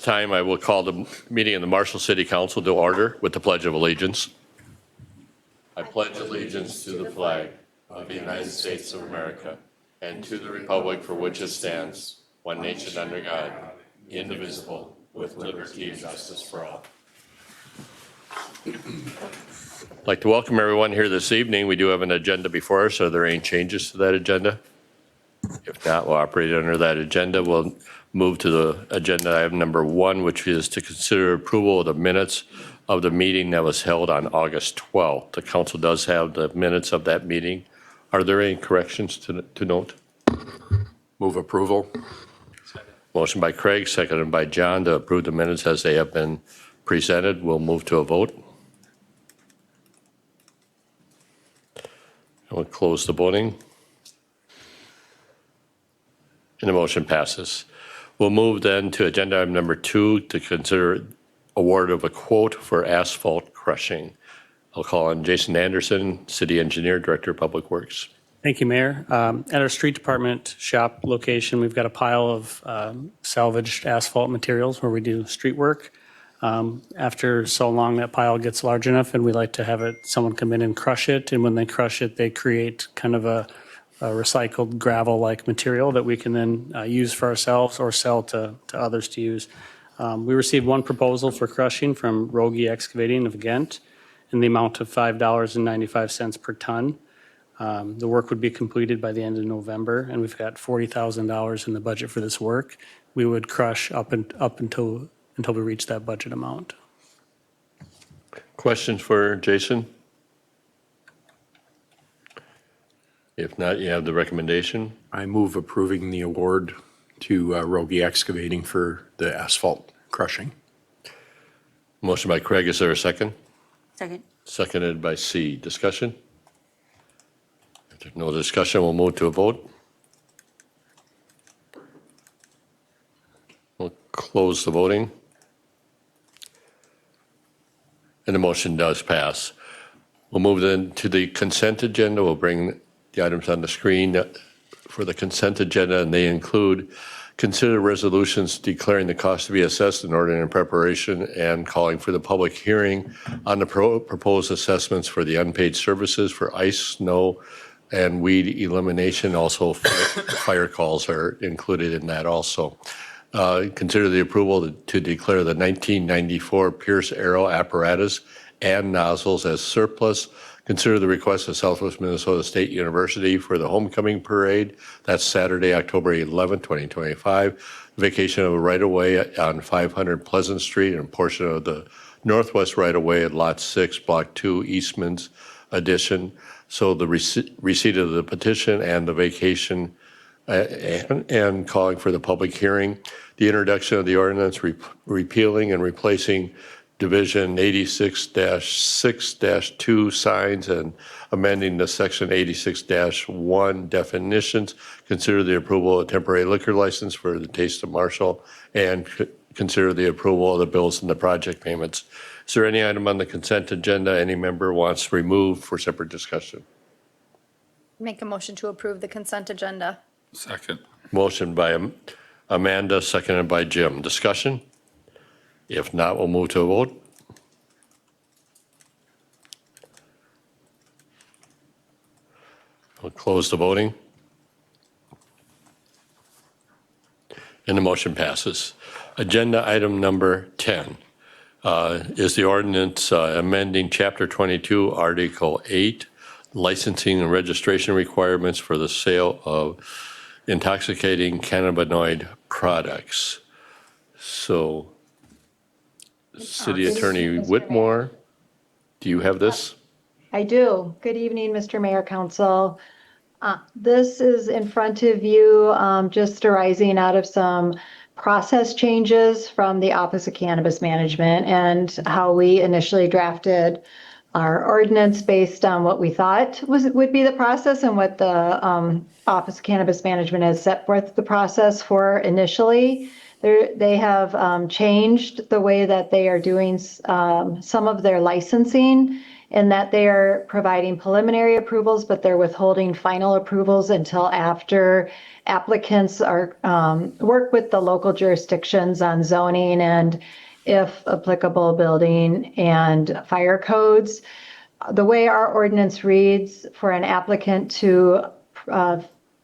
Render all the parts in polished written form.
time, I will call the meeting of the Marshall City Council to order with the Pledge of Allegiance. I pledge allegiance to the flag of the United States of America and to the republic for which it stands, one nation under God, indivisible, with liberty and justice for all. I'd like to welcome everyone here this evening. We do have an agenda before us. Are there any changes to that agenda? If not, we'll operate under that agenda. We'll move to the agenda item number 1, which is to consider approval of the minutes of the meeting that was held on August 12th. The council does have the minutes of that meeting. Are there any corrections to note? Move approval. Motion by Craig, seconded by John to approve the minutes as they have been presented. We'll move to a vote. We'll close the voting. And the motion passes. We'll move then to agenda item number 2 to consider award of a quote for asphalt crushing. I'll call on Jason Anderson, City Engineer, Director of Public Works. Thank you, Mayor. At our street department shop location, we've got a pile of salvaged asphalt materials where we do street work. After so long, that pile gets large enough, and we like to have someone come in and crush it. And when they crush it, they create kind of a recycled gravel-like material that we can then use for ourselves or sell to others to use. We received one proposal for crushing from Rogie Excavating of Ghent in the amount of $5.95 per ton. The work would be completed by the end of November, and we've got $40,000 in the budget for this work. We would crush up until we reach that budget amount. Questions for Jason? If not, you have the recommendation. I move approving the award to Rogie Excavating for the asphalt crushing. Motion by Craig. Is there a second? Second. Seconded by C. Discussion? If there's no discussion, we'll move to a vote. We'll close the voting. And the motion does pass. We'll move then to the consent agenda. We'll bring the items on the screen for the consent agenda, and they include consider resolutions declaring the cost to be assessed in order in preparation and calling for the public hearing on the proposed assessments for the unpaid services for ice, snow, and weed elimination. Also, fire calls are included in that also. Consider the approval to declare the 1994 Pierce Arrow apparatus and nozzles as surplus. Consider the request of Southwest Minnesota State University for the homecoming parade. That's Saturday, October 11, 2025. Vacation of a right-of-way on 500 Pleasant Street and a portion of the northwest right-of-way at Lot 6, Block 2, Eastman's Addition. So the receipt of the petition and the vacation and calling for the public hearing. The introduction of the ordinance repealing and replacing Division 86-6-2 signs and amending the Section 86-1 definitions. Consider the approval of a temporary liquor license for the Taste of Marshall, and consider the approval of the bills and the project payments. Is there any item on the consent agenda any member wants removed for separate discussion? Make a motion to approve the consent agenda. Second. Motion by Amanda, seconded by Jim. Discussion? If not, we'll move to a vote. We'll close the voting. And the motion passes. Agenda item number 10 is the ordinance amending Chapter 22, Article 8, licensing and registration requirements for the sale of intoxicating cannabinoid products. So, City Attorney Whitmore, do you have this? I do. Good evening, Mr. Mayor, Council. This is in front of you just arising out of some process changes from the Office of Cannabis Management and how we initially drafted our ordinance based on what we thought would be the process and what the Office of Cannabis Management has set forth the process for initially. They have changed the way that they are doing some of their licensing in that they are providing preliminary approvals, but they're withholding final approvals until after applicants are work with the local jurisdictions on zoning and, if applicable, building and fire codes. The way our ordinance reads, for an applicant to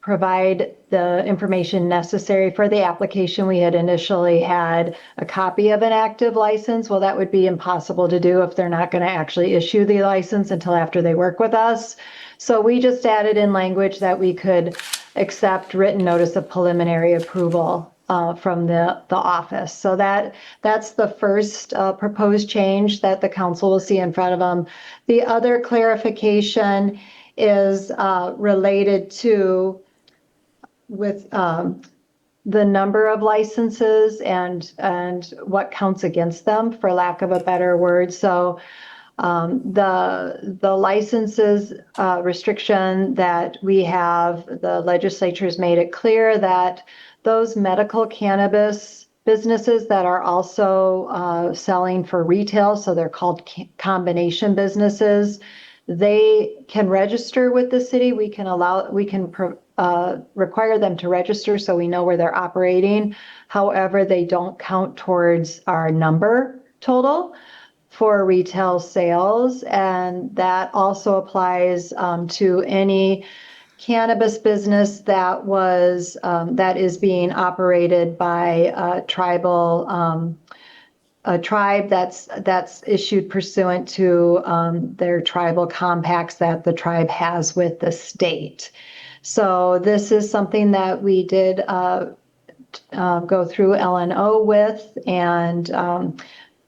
provide the information necessary for the application, we had initially had a copy of an active license. Well, that would be impossible to do if they're not going to actually issue the license until after they work with us. So we just added in language that we could accept written notice of preliminary approval from the office. So that's the first proposed change that the council will see in front of them. The other clarification is related to with the number of licenses and what counts against them, for lack of a better word. So the licenses restriction that we have, the legislature has made it clear that those medical cannabis businesses that are also selling for retail, so they're called combination businesses, they can register with the city. We can require them to register so we know where they're operating. However, they don't count towards our number total for retail sales. And that also applies to any cannabis business that is being operated by a tribe that's issued pursuant to their tribal compacts that the tribe has with the state. So this is something that we did go through LNO with, and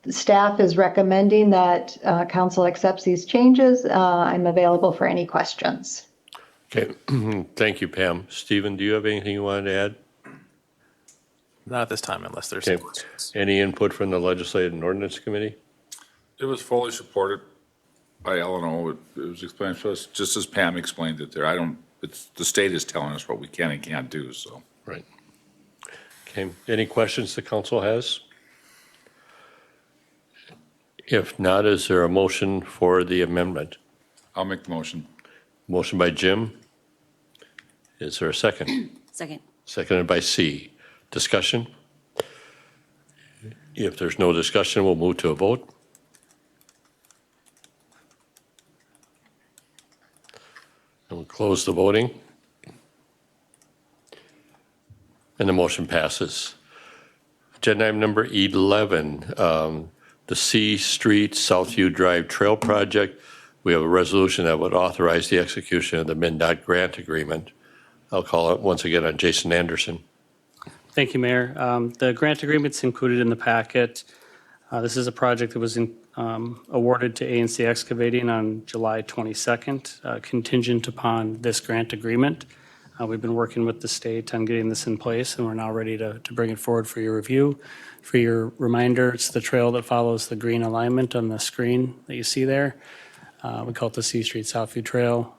staff is recommending that council accepts these changes. I'm available for any questions. Okay, thank you, Pam. Stephen, do you have anything you wanted to add? Not at this time, unless there's Okay. some questions. Any input from the Legislative and Ordinance Committee? It was fully supported by LNO. It was explained to us, just as Pam explained it there. The state is telling us what we can and can't do, so. Right. Okay, any questions the council has? If not, is there a motion for the amendment? I'll make the motion. Motion by Jim. Is there a second? Second. Seconded by C. Discussion? If there's no discussion, we'll move to a vote. And we'll close the voting. And the motion passes. Agenda item number 11, the C Street Southview Drive Trail Project. We have a resolution that would authorize the execution of the MnDOT grant agreement. I'll call it once again on Jason Anderson. Thank you, Mayor. The grant agreement's included in the packet. This is a project that was awarded to ANC Excavating on July 22nd, contingent upon this grant agreement. We've been working with the state on getting this in place, and we're now ready to bring it forward for your review. For your reminder, it's the trail that follows the green alignment on the screen that you see there. We call it the C Street Southview Trail.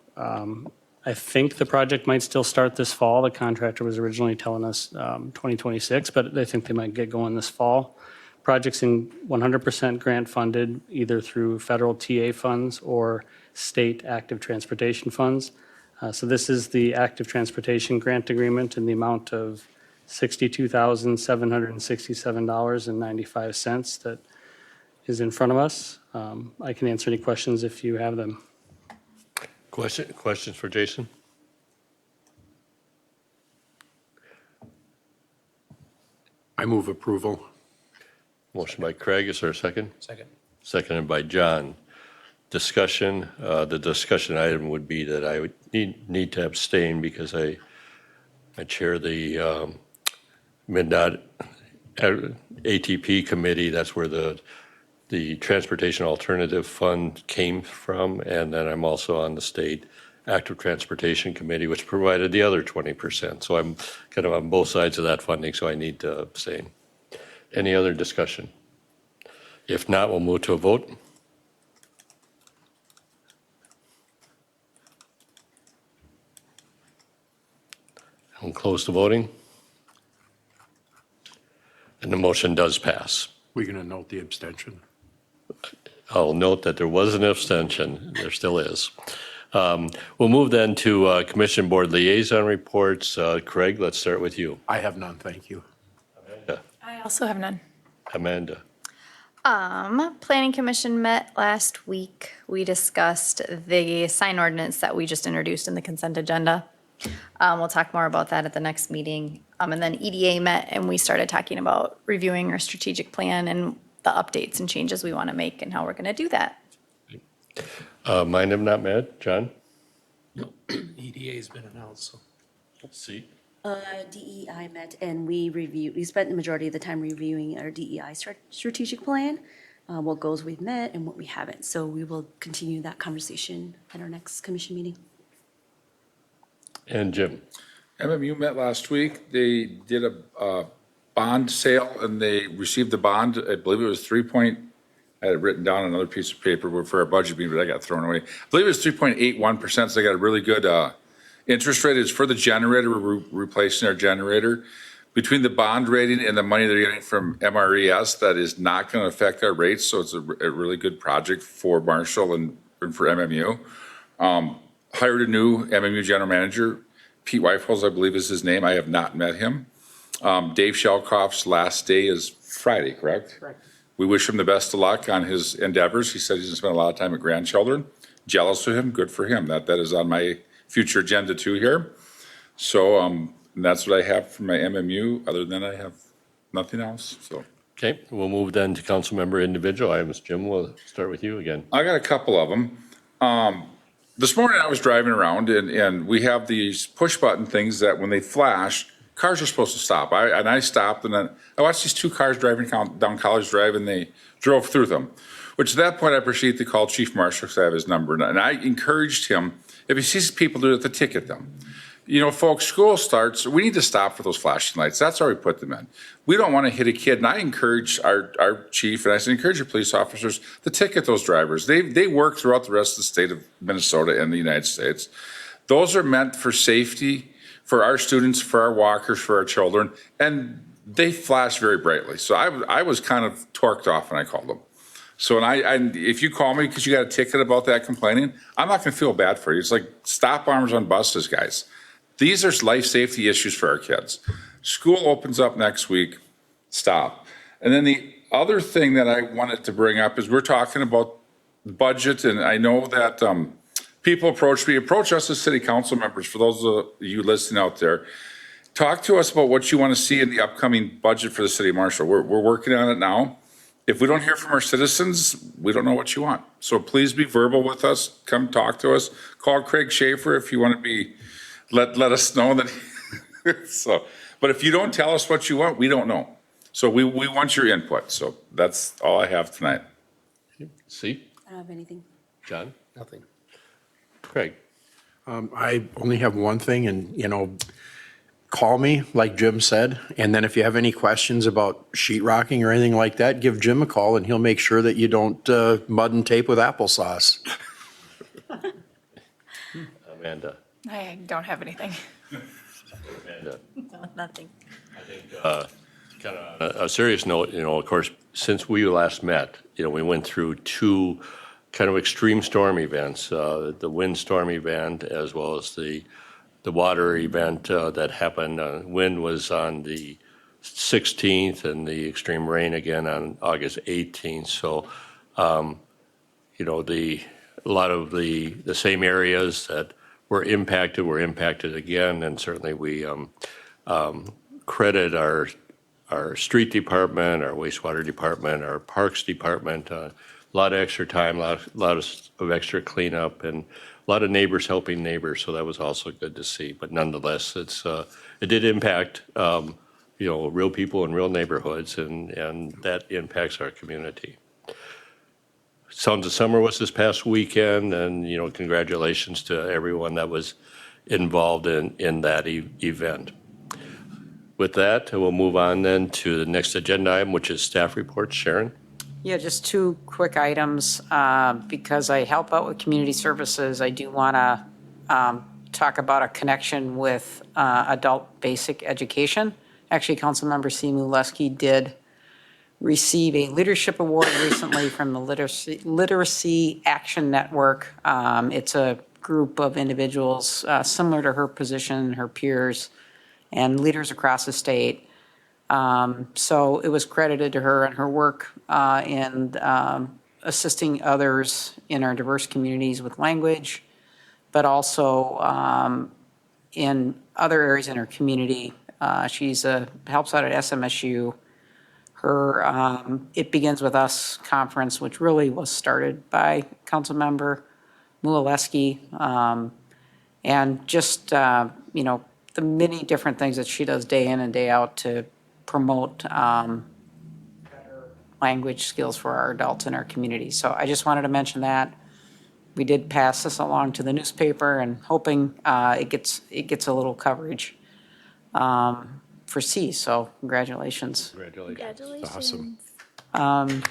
I think the project might still start this fall. The contractor was originally telling us 2026, but I think they might get going this fall. Project's in 100% grant funded, either through federal TA funds or state active transportation funds. So this is the active transportation grant agreement in the amount of $62,767.95 that is in front of us. I can answer any questions if you have them. Questions for Jason? I move approval. Motion by Craig, is there a second? Second. Seconded by John. Discussion, the discussion item would be that I would need to abstain because I chair the MnDOT ATP committee. That's where the Transportation Alternative Fund came from, and then I'm also on the State Active Transportation Committee, which provided the other 20%. So I'm kind of on both sides of that funding, so I need to abstain. Any other discussion? If not, we'll move to a vote. We'll close the voting. And the motion does pass. We're going to note the abstention. I'll note that there was an abstention. There still is. We'll move then to Commission Board Liaison Reports. Craig, let's start with you. I have none, thank you. I also have none. Amanda. Planning Commission met last week. We discussed the sign ordinance that we just introduced in the consent agenda. We'll talk more about that at the next meeting. And then EDA met and we started talking about reviewing our strategic plan and the updates and changes we want to make and how we're going to do that. Mine have not met. John? EDA's been announced, so. See. DEI met and we spent the majority of the time reviewing our DEI strategic plan, what goals we've met and what we haven't. So we will continue that conversation at our next commission meeting. And Jim? MMU met last week. They did a bond sale and they received the bond. I believe it was I had it written down on another piece of paper for our budget meeting, but I got thrown away. I believe it was 3.81%, so they got a really good interest rate. It's for the generator. We're replacing our generator. Between the bond rating and the money they're getting from MRES, that is not going to affect our rates, so it's a really good project for Marshall and for MMU. Hired a new MMU general manager. Pete Weifels, I believe is his name. I have not met him. Dave Shelkoff's last day is Friday, correct? Correct. We wish him the best of luck on his endeavors. He said he's going to spend a lot of time with grandchildren. Jealous of him, good for him. That is on my future agenda too here. So and that's what I have for my MMU. Other than that, I have nothing else. So Okay, we'll move then to council member individual items. Jim, we'll start with you again. I got a couple of them. This morning I was driving around and we have these push button things that when they flash, cars are supposed to stop. I stopped and then I watched these two cars driving down College Drive and they drove through them. Which at that point I proceeded to call Chief Marshall because I have his number. And I encouraged him, if he sees people do it, to ticket them. You know, folks, school starts, we need to stop for those flashing lights. That's why we put them in. We don't want to hit a kid. And I encourage our chief, and I said, encourage your police officers to ticket those drivers. They work throughout the rest of the state of Minnesota and the United States. Those are meant for safety, for our students, for our walkers, for our children, and they flash very brightly. So I was kind of torqued off when I called them. So if you call me because you got a ticket about that complaining, I'm not going to feel bad for you. It's like stop arms on buses, guys. These are life safety issues for our kids. School opens up next week, stop. And then the other thing that I wanted to bring up is we're talking about budget, and I know that people approach us as city council members, for those of you listening out there. Talk to us about what you want to see in the upcoming budget for the city of Marshall. We're working on it now. If we don't hear from our citizens, we don't know what you want. So please be verbal with us. Come talk to us. Call Craig Schaefer if you want to be. Let us know that. But if you don't tell us what you want, we don't know. So we want your input. So that's all I have tonight. See? I don't have anything. John? Nothing. Craig? I only have one thing, and, call me, like Jim said, and then if you have any questions about sheetrocking or anything like that, give Jim a call, and he'll make sure that you don't mud and tape with applesauce. Amanda? I don't have anything. Amanda? Nothing. Kind of a serious note, of course, since we last met, we went through two kind of extreme storm events, the windstorm event as well as the water event that happened. Wind was on the 16th and the extreme rain again on August 18th. So, a lot of the same areas that were impacted again, and certainly we credit our street department, our wastewater department, our parks department, a lot of extra time, a lot of extra cleanup, and a lot of neighbors helping neighbors. So that was also good to see. But nonetheless, it did impact real people in real neighborhoods, and that impacts our community. Sounds of Summer was this past weekend, and congratulations to everyone that was involved in that event. With that, we'll move on then to the next agenda item, which is staff reports. Sharon? Yeah, just two quick items. Because I help out with community services, I do want to talk about a connection with adult basic education. Actually, Councilmember Simu Leski did receive a leadership award recently from the Literacy Action Network. It's a group of individuals similar to her position, her peers, and leaders across the state. So it was credited to her and her work in assisting others in our diverse communities with language, but also in other areas in her community. She's helps out at SMSU. Her It Begins With Us conference, which really was started by Councilmember Mulaleski, and just, the many different things that she does day in and day out to promote better language skills for our adults in our community. So I just wanted to mention that. We did pass this along to the newspaper and hoping it gets a little coverage for C. So congratulations. Congratulations. Awesome.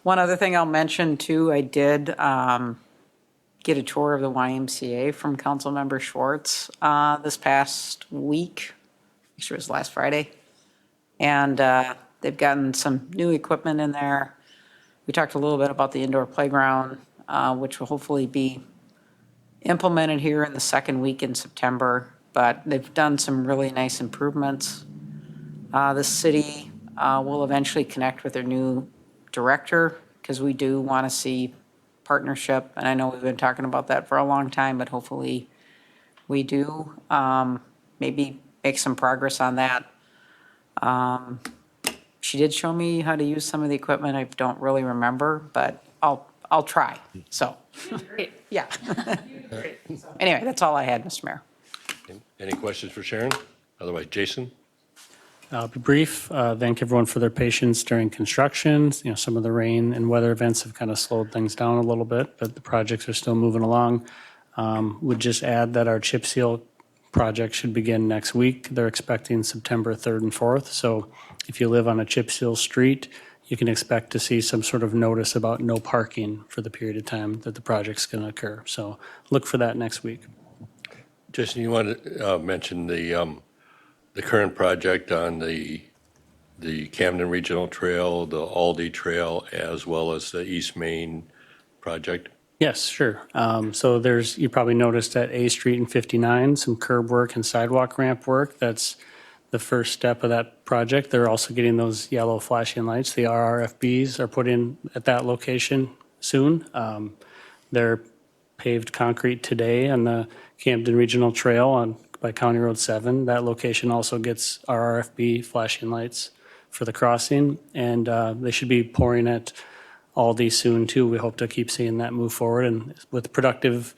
One other thing I'll mention too, I did get a tour of the YMCA from Councilmember Schwartz this past week. Actually, it was last Friday. And they've gotten some new equipment in there. We talked a little bit about the indoor playground, which will hopefully be implemented here in the second week in September. But they've done some really nice improvements. The city will eventually connect with their new director because we do want to see partnership. And I know we've been talking about that for a long time, but hopefully we do maybe make some progress on that. She did show me how to use some of the equipment. I don't really remember, but I'll try. So, yeah. Anyway, that's all I had, Mr. Mayor. Any questions for Sharon? Otherwise, Jason? I'll be brief. Thank everyone for their patience during construction. Some of the rain and weather events have kind of slowed things down a little bit, but the projects are still moving along. Would just add that our chip seal project should begin next week. They're expecting September 3rd and 4th. So if you live on a chip seal street, you can expect to see some sort of notice about no parking for the period of time that the project's going to occur. So look for that next week. Jason, you want to mention the current project on the Camden Regional Trail, the Aldi Trail, as well as the East Main project? Yes, sure. So you probably noticed at A Street and 59, some curb work and sidewalk ramp work. That's the first step of that project. They're also getting those yellow flashing lights. The RRFBs are put in at that location soon. They're paved concrete today on the Camden Regional Trail by County Road 7. That location also gets RRFB flashing lights for the crossing, and they should be pouring at Aldi soon too. We hope to keep seeing that move forward, and with productive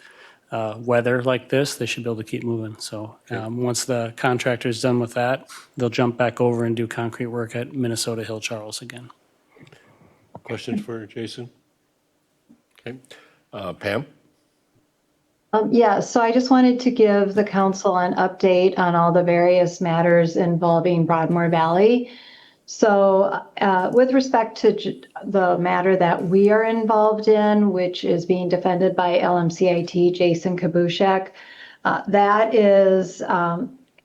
weather like this, they should be able to keep moving. So once the contractor's done with that, they'll jump back over and do concrete work at Minnesota Hill Charles again. Questions for Jason? Okay. Pam? Yeah, so I just wanted to give the council an update on all the various matters involving Broadmoor Valley. So with respect to the matter that we are involved in, which is being defended by LMCIT, Jason Kabushek, that is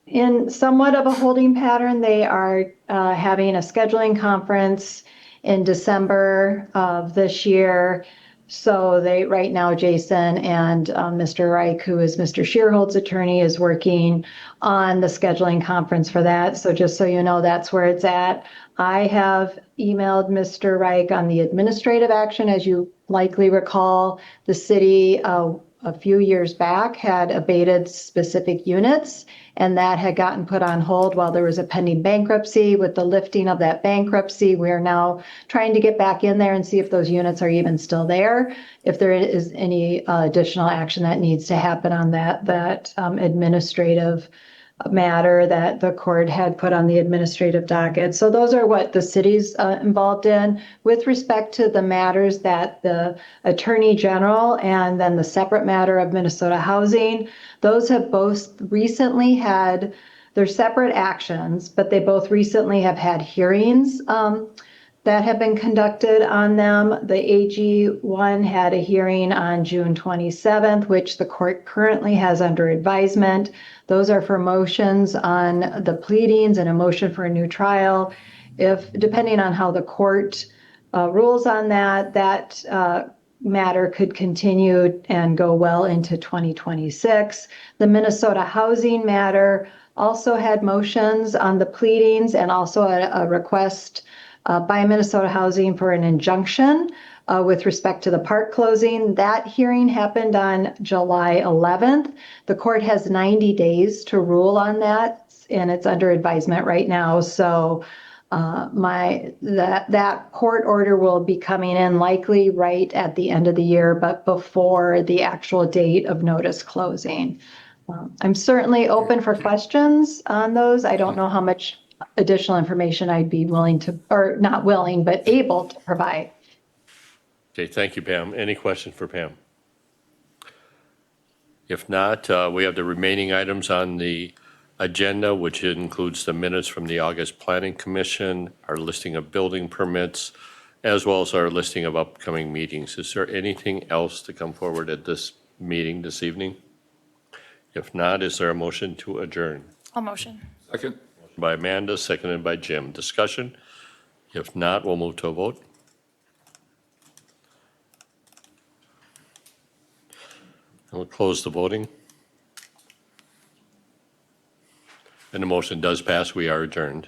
in somewhat of a holding pattern. They are having a scheduling conference in December of this year. So right now, Jason and Mr. Reich, who is Mr. Shearhold's attorney, is working on the scheduling conference for that. So just so you know, that's where it's at. I have emailed Mr. Reich on the administrative action. As you likely recall, the city a few years back had abated specific units, and that had gotten put on hold while there was a pending bankruptcy. With the lifting of that bankruptcy, we're now trying to get back in there and see if those units are even still there, if there is any additional action that needs to happen on that administrative matter that the court had put on the administrative docket. So those are what the city's involved in. With respect to the matters that the Attorney General and then the separate matter of Minnesota Housing, those have both recently had their separate actions, but they both recently have had hearings that have been conducted on them. The AG1 had a hearing on June 27th, which the court currently has under advisement. Those are for motions on the pleadings and a motion for a new trial. If, depending on how the court rules on that, matter could continue and go well into 2026. The Minnesota housing matter also had motions on the pleadings and also a request by Minnesota Housing for an injunction with respect to the park closing. That hearing happened on July 11th. The court has 90 days to rule on that, and it's under advisement right now. So that court order will be coming in likely right at the end of the year, but before the actual date of notice closing. I'm certainly open for questions on those. I don't know how much additional information I'd be willing to, or not willing, but able to provide. Okay, thank you, Pam. Any questions for Pam? If not, we have the remaining items on the agenda, which includes the minutes from the August Planning Commission, our listing of building permits, as well as our listing of upcoming meetings. Is there anything else to come forward at this meeting this evening? If not, is there a motion to adjourn? I'll motion. Second? By Amanda, seconded by Jim. Discussion? If not, we'll move to a vote. And we'll close the voting. And the motion does pass. We are adjourned.